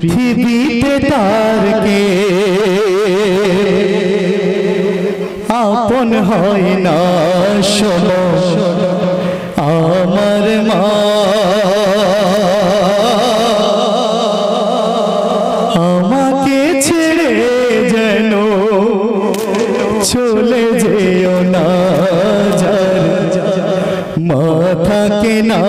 পৃথিবীতে তার কে আপন হয় না শোনো আমার মা আমাকে ছেড়ে যেন চলে যেও না যার মা থাকে না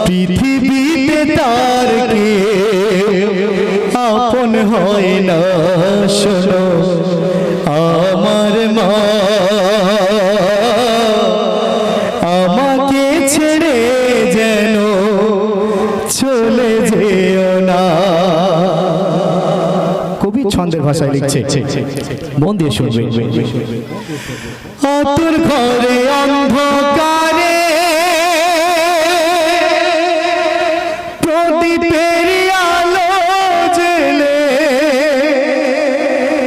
পৃথিবীতে তার কে আপন হয় না শোনো আমার মা আমাকে ছেড়ে যেন চলে যেও না। কবি ছন্দের ভাষায় লিখছে, মন দিয়ে শুনবে। তোর ঘরে অন্ধকারে প্রদীপের আলো জেলে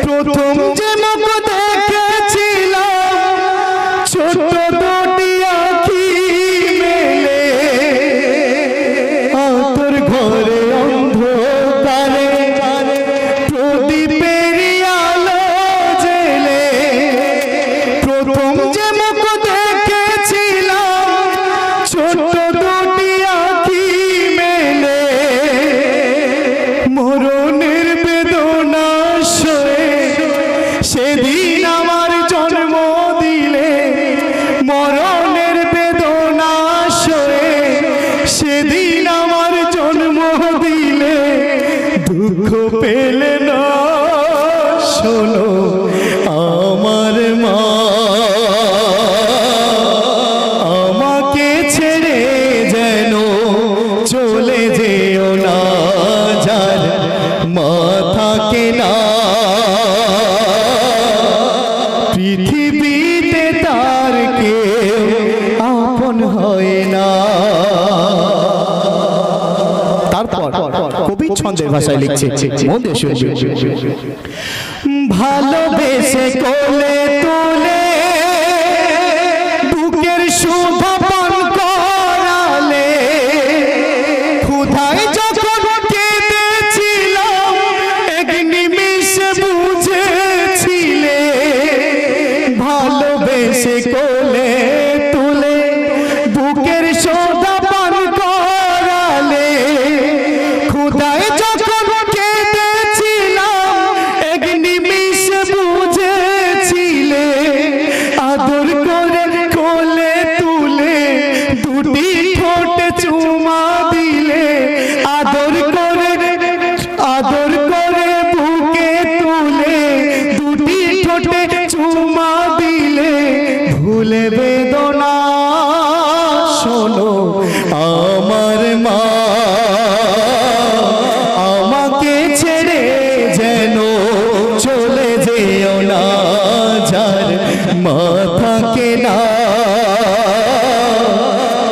প্রথম যে মুখ দেখেছিলাম ছোট দুটি আঁখি মেলে। তোর ঘরে অন্ধকারে প্রদীপের আলো জেলে প্রথম যে মুখ দেখেছিলাম ছোট দুটি আঁখি মেলে। মরণের বেদনা সয়ে সেদিন আমার জন্ম দিলে, মরণের বেদনা সয়ে সেদিন আমার জন্ম দিলে, দুঃখ পেলে না শোনো আমার মা আমাকে ছেড়ে যেন চলে যেও না যার মা থাকে না পৃথিবীতে তার কেউ আপন হয় না। তারপর কবি ছন্দের ভাষায় লিখছে, মন দিয়ে শুনবে। ভালোবেসে কোলে তুলে বুকের সুধা পান করালে, ক্ষুধায় যখন কেঁদেছিলাম এক নিমিষে বুঝেছিলে। ভালোবেসে কোলে তুলে বুকের সুধা পান করালে, ক্ষুধায় যখন কেঁদেছিলাম এক নিমিষে বুঝেছিলে। আদর করে কোলে তুলে দুটি ঠোঁটে চুমা দিলে, আদর করে বুকে তুলে দুটি ঠোঁটে চুমা দিলে, ভুলে বেদনা শোনো আমার মা আমাকে ছেড়ে যেন চলে যেও না যার মা থাকে না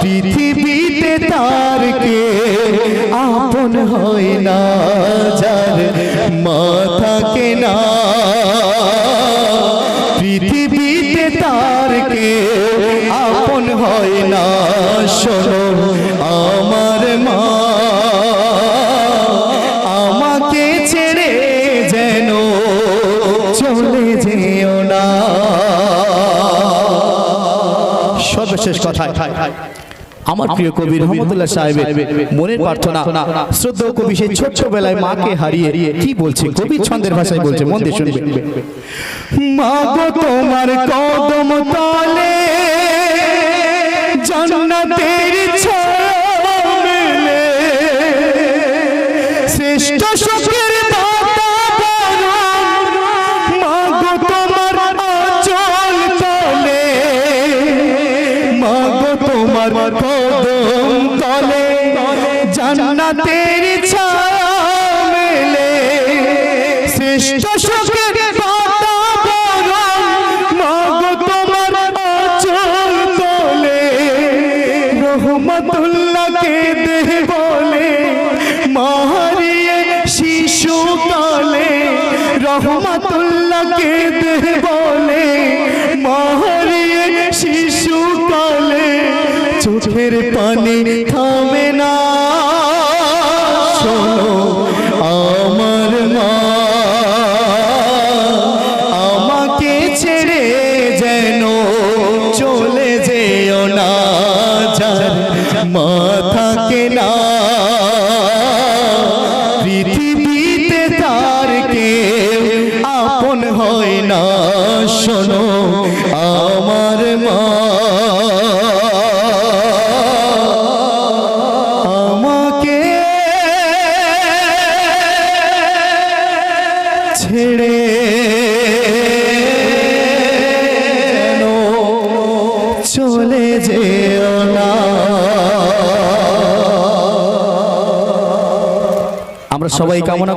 পৃথিবীতে তার কে আপন হয় না যার মা থাকে না পৃথিবীতে তার কে আপন হয় না শোনো আমার মা আমাকে ছেড়ে যেন চলে যেও না। সর্বশেষ কথা আমার প্রিয় কবি রহমতুল্লাহ সাহেবের মনের প্রার্থনা, শ্রদ্ধেয় কবি সেই ছোট্টবেলায় মাকে হারিয়ে কি বলছে, কবি ছন্দের ভাষায় বলছে, মন দিয়ে শুনবে। মা গো তোমার কদম তলে জান্নাতের ছায়া মেলে, শ্রেষ্ঠ সুখের বাতাবরণ মা গো তোমার আঁচল তলে। মা গো তোমার কদম তলে জান্নাতের ছায়া মেলে, শ্রেষ্ঠ সুখের বাতাবরণ মা গো তোমার আঁচল তলে। রহমতুল্লাহকে দেহ বলে মা হারিয়ে শিশুকালে, রহমতুল্লাহকে দেহ বলে মা হারিয়ে শিশুকালে, চোখের পানি থামে না। ময়না শোনো আমার মা, আমাকে ছেড়ে যেন চলে যেও না। আমরা সবাই কামনা